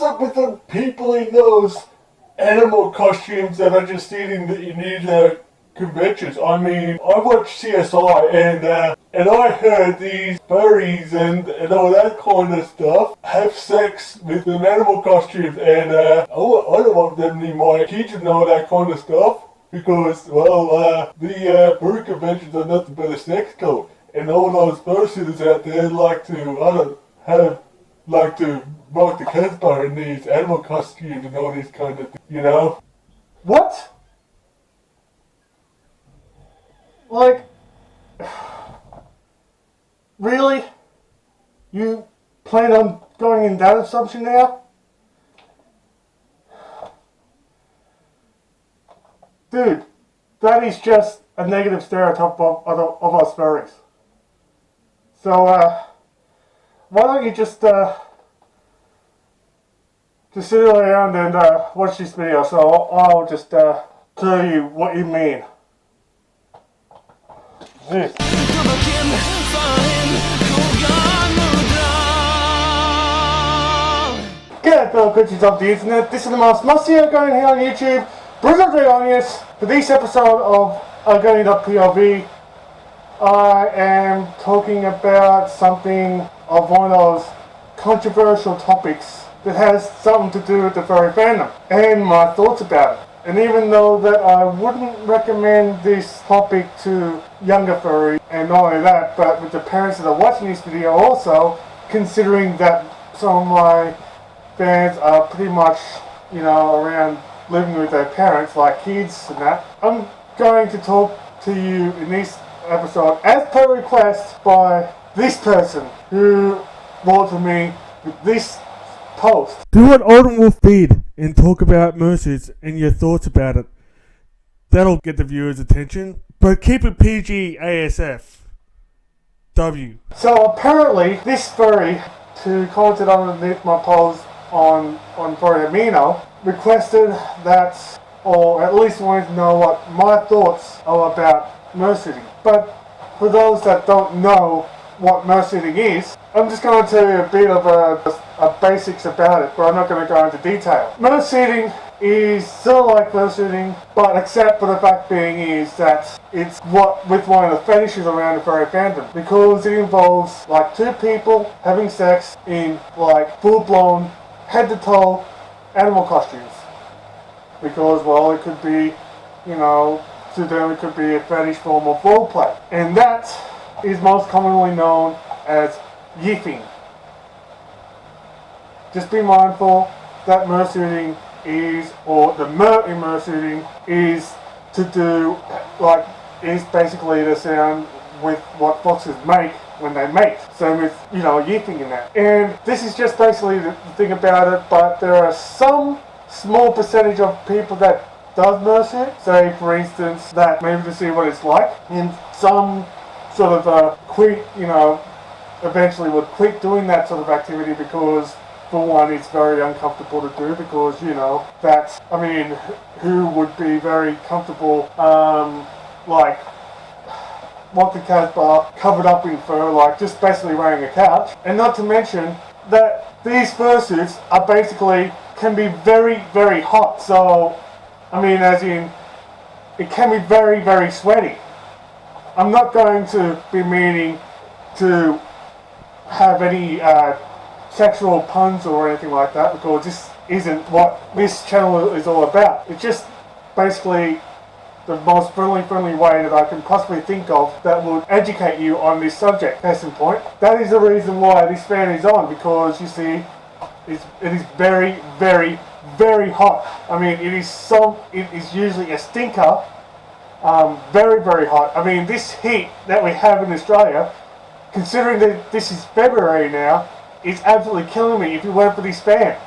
what's up with the people in those animal costumes that are just sitting in these conventions? I mean, I watched CSI and I heard these furries and all that kind of stuff have sex with an animal costume, and I don't want them in my kids and all that kind of stuff because, well, the furry conventions are nothing but a sex cult, and all those fursuiters out there like to rock the Casbah in these animal costumes and all this kind of thing, you know? What? Like, really? You plan on going in that assumption now? Dude, that is just a negative stereotype of us furries. So, why don't you just sit around and watch this video, so I'll just tell you what you mean. This. G'day fellow creatures of the internet, this is the most must-see going here on YouTube, Bruiser Dragonius. For this episode of Going Up POV, I am talking about something of one of those controversial topics that has something to do with the furry fandom and my thoughts about it. And even though that I wouldn't recommend this topic to younger furries, and not only that, but with the parents that are watching this video also, considering that some of my fans are pretty much, around living with their parents, like kids and that, I'm going to talk to you in this episode, as per request by this person who wrote to me with this post. Do what Olden Wolf did and talk about Mercers and your thoughts about it. That'll get the viewers' attention. But keep it PG ASF. W. So apparently, this furry who commented underneath my post on Furry Amino requested that, or at least wanted to know what my thoughts are about mercing. But for those that don't know what mercing is, I'm just going to tell you a bit of a basics about it, but I'm not going to go into detail. Mercing is sort of like mercing, but except for the fact being is that it's with one of the fetishes around the furry fandom, because it involves like two people having sex in like full-blown head to toe animal costumes. Because, well, it could be, to them it could be a fetish form of roleplay. And that is most commonly known as yiffing. Just be mindful that mersuiting is, or the mer in mersuiting is to do, is basically the sound with what foxes make when they mate. Same with, yiffing and that. And this is just basically the thing about it, but there are some small percentage of people that does mersuit, say for instance, that maybe to see what it's like, and some sort of quit, eventually would quit doing that sort of activity because, for one, it's very uncomfortable to do because, who would be very comfortable, want the Casbah covered up in fur, just basically wearing a couch. And not to mention that these fursuits are can be very, very hot. So, as in, it can be very, very sweaty. I'm not going to be meaning to have any sexual puns or anything like that, because this isn't what this channel is all about. It's just basically the most friendly way that I can possibly think of that would educate you on this subject. Case in point, that is the reason why this fan is on, because you see, it is very, very, very hot. It is usually a stinker. Very, very hot. This heat that we have in Australia, considering that this is February now, is absolutely killing me if you went for this fan.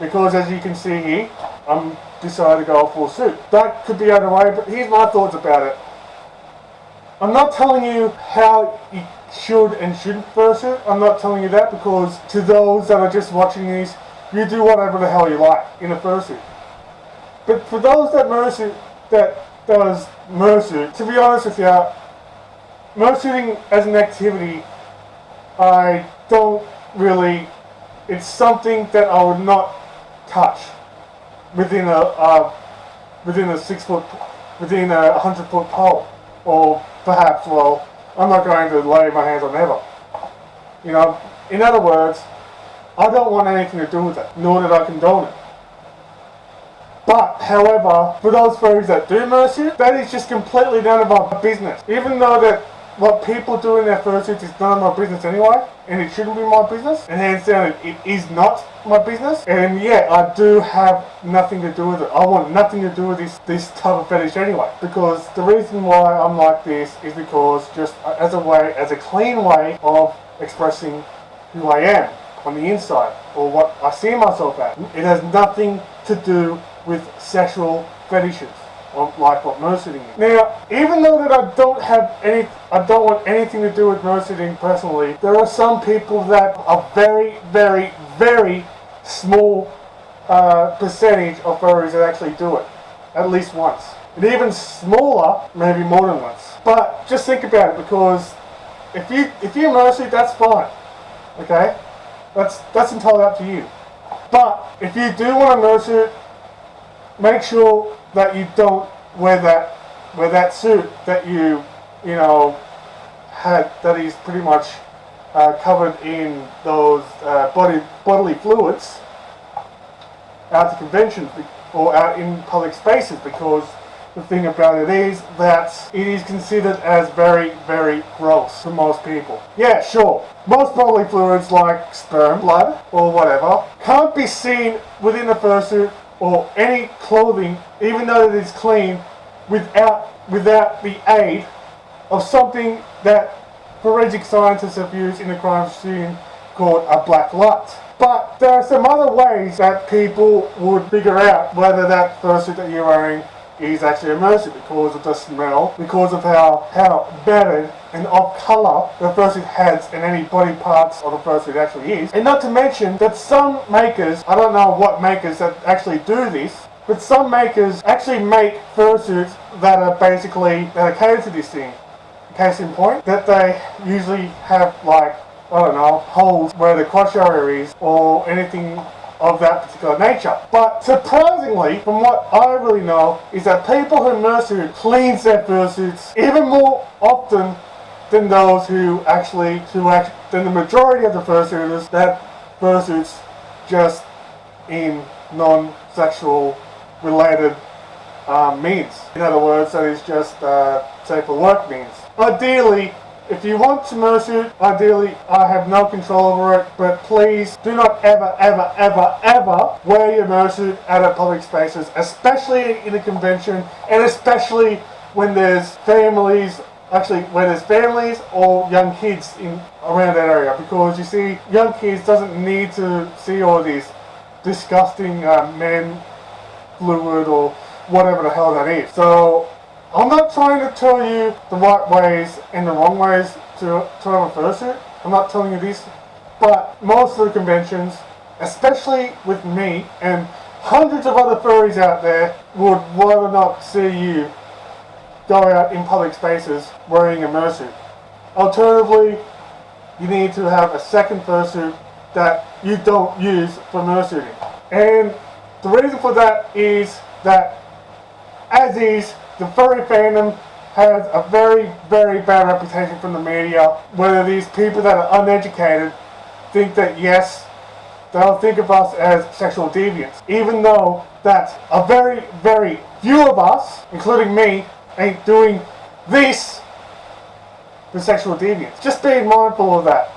Because as you can see here, I'm decided to go full suit. That could be out of the way, but here's my thoughts about it. I'm not telling you how you should and shouldn't fursuit. I'm not telling you that, because to those that are just watching these, you do whatever the hell you like in a fursuit. But for those that does mersuit, to be honest with you, mersuiting as an activity, I don't really, it's something that I would not touch within a 6 foot, within a 100-foot pole, or perhaps, well, I'm not going to lay my hands on ever. You know, in other words, I don't want anything to do with it, nor did I condone it. But, however, for those furries that do mersuit, that is just completely none of my business. Even though that what people do in their fursuits is none of my business anyway, and it shouldn't be my business, and hands down, it is not my business. And yeah, I do have nothing to do with it. I want nothing to do with this type of fetish anyway. Because the reason why I'm like this is because just as a clean way of expressing who I am on the inside, or what I see myself as. It has nothing to do with sexual fetishes, or like what mersuiting is. Now, even though that I don't want anything to do with mersuiting personally, there are some people that are very, very, very small percentage of furries that actually do it, at least once. And even smaller, maybe more than once. But just think about it, because if you mersuit, that's fine, okay? That's entirely up to you. But if you do want to mersuit, make sure that you don't wear that suit that you know had, that is pretty much covered in those bodily fluids out to conventions or out in public spaces, because the thing about it is that it is considered as very, very gross for most people. Yeah, sure, most bodily fluids like sperm, blood, or whatever can't be seen within a fursuit or any clothing, even though it is clean, without the aid of something that forensic scientists have used in the crime scene called a black light. But there are some other ways that people would figure out whether that fursuit that you're wearing is actually a mersuit, because of the smell, because of how battered and off colour the fursuit has and any body parts of the fursuit actually is. And not to mention that some makers, I don't know what makers that actually do this, but some makers actually make fursuits that are catered to this thing. Case in point, that they usually have, like, I don't know, holes where the crotch area is, or anything of that particular nature. But surprisingly, from what I really know, is that people who mersuit cleans their fursuits even more often than those than the majority of the fursuiters that fursuits just in non-sexual related means. In other words, that is just say for work means. Ideally, if you want to mersuit, ideally, I have no control over it, but please do not ever, ever, ever, ever wear your mersuit at a public spaces, especially in a convention, and especially when there's families or young kids around that area, because you see, young kids doesn't need to see all these disgusting men fluid or whatever the hell that is. So I'm not trying to tell you the right ways and the wrong ways to have a fursuit. I'm not telling you this, but most of the conventions, especially with me and hundreds of other furries out there, would rather not see you go out in public spaces wearing a mersuit. Alternatively, you need to have a second fursuit that you don't use for mersuiting. And the reason for that is that, as is, the furry fandom has a very, very bad reputation from the media, where these people that are uneducated think that, yes, they'll think of us as sexual deviants, even though that a very, very few of us, including me, ain't doing this for sexual deviants. Just being mindful of that.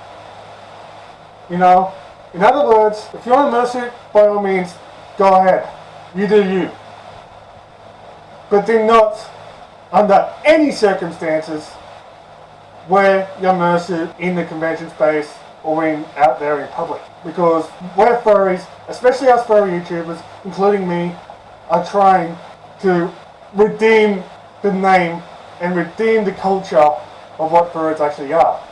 You know? In other words, if you want a mersuit, by all means, go ahead. You do you. But do not, under any circumstances, wear your mersuit in the convention space or out there in public. Because we're furries, especially us furry YouTubers, including me, are trying to redeem the name and redeem the culture of what furries actually are,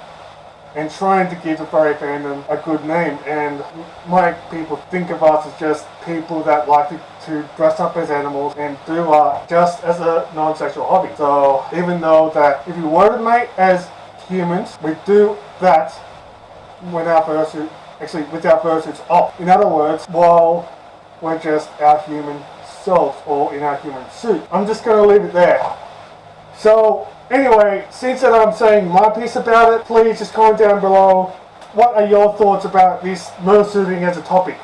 and trying to give the furry fandom a good name and make people think of us as just people that like to dress up as animals and do art just as a non-sexual hobby. So even though that if we were to mate as humans, we do that with our fursuits off. In other words, while we're just our human selves or in our human suit. I'm just going to leave it there. So anyway, since that I'm saying my piece about it, please just comment down below. What are your thoughts about this mersuiting as a topic?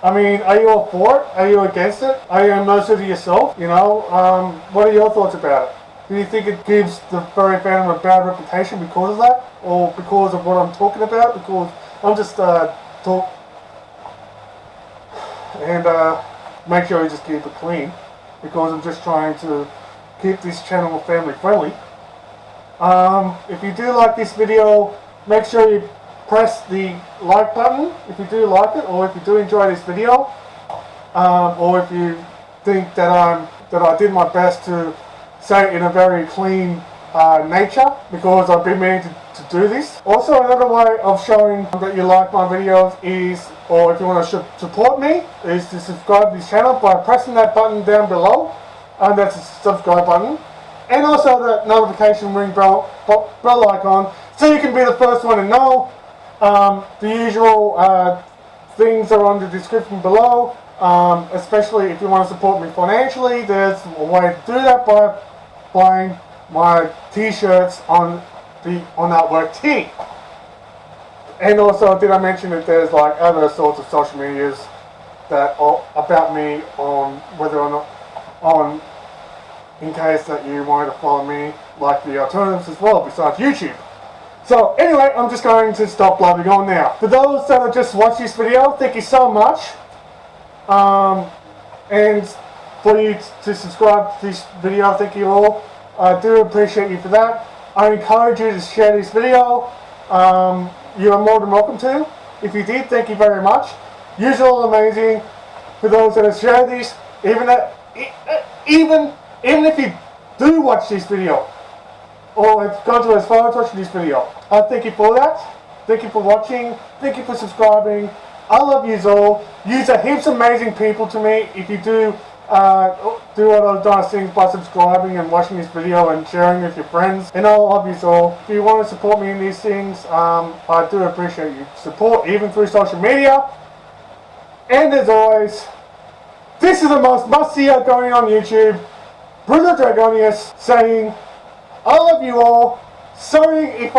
I mean, are you all for it? Are you against it? Are you a mersuiter yourself? You know, what are your thoughts about it? Do you think it gives the furry fandom a bad reputation because of that? Or because of what I'm talking about? Because I'm just and make sure you just keep it clean, because I'm just trying to keep this channel family friendly. If you do like this video, make sure you press the like button if you do like it, or if you do enjoy this video, or if you think that I did my best to say it in a very clean nature, because I've been meaning to do this. Also, another way of showing that you like my videos is, or if you want to support me, is to subscribe to this channel by pressing that button down below, and that's the subscribe button, and also the notification ring bell icon, so you can be the first one to know. The usual things are on the description below, especially if you want to support me financially. There's a way to do that by buying my t-shirts on Artwork Tee. And also, did I mention that there's like other sorts of social medias that are about me, on whether or not in case that you wanted to follow me, like the alternatives as well besides YouTube. So anyway, I'm just going to stop blabbing on now. For those that have just watched this video, thank you so much. And for you to subscribe to this video, thank you all. I do appreciate you for that. I encourage you to share this video. You are more than welcome to. If you did, thank you very much. You're all amazing. For those that have shared this, even if you do watch this video, or have gone to as far as watching this video, I thank you for that. Thank you for watching. Thank you for subscribing. I love yous all. Yous are heaps of amazing people to me. If you do all those nice things by subscribing and watching this video and sharing with your friends, and I love yous all. If you want to support me in these things, I do appreciate your support, even through social media. And as always, this is the most must-see out going on YouTube. Bruno Dragonius saying, I love you all. Sorry if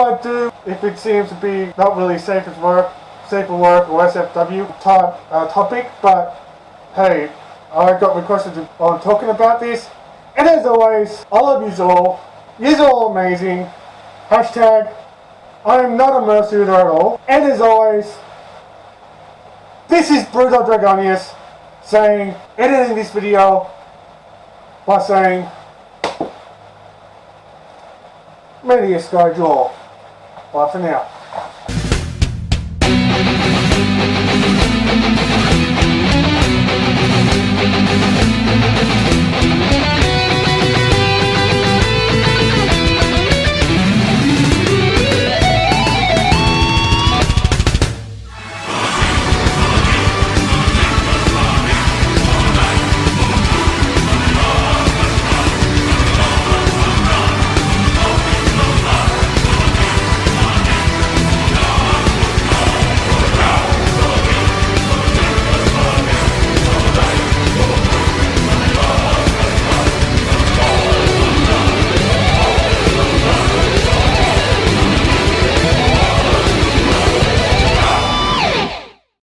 it seems to be not really safe for work or SFW type topic, but hey, I got requested on talking about this. And as always, I love yous all. Yous all amazing. Hashtag, I am not a mersuiter at all. And as always, this is Bruno Dragonius saying, editing this video by saying, Media Sky Jaw. Bye for now.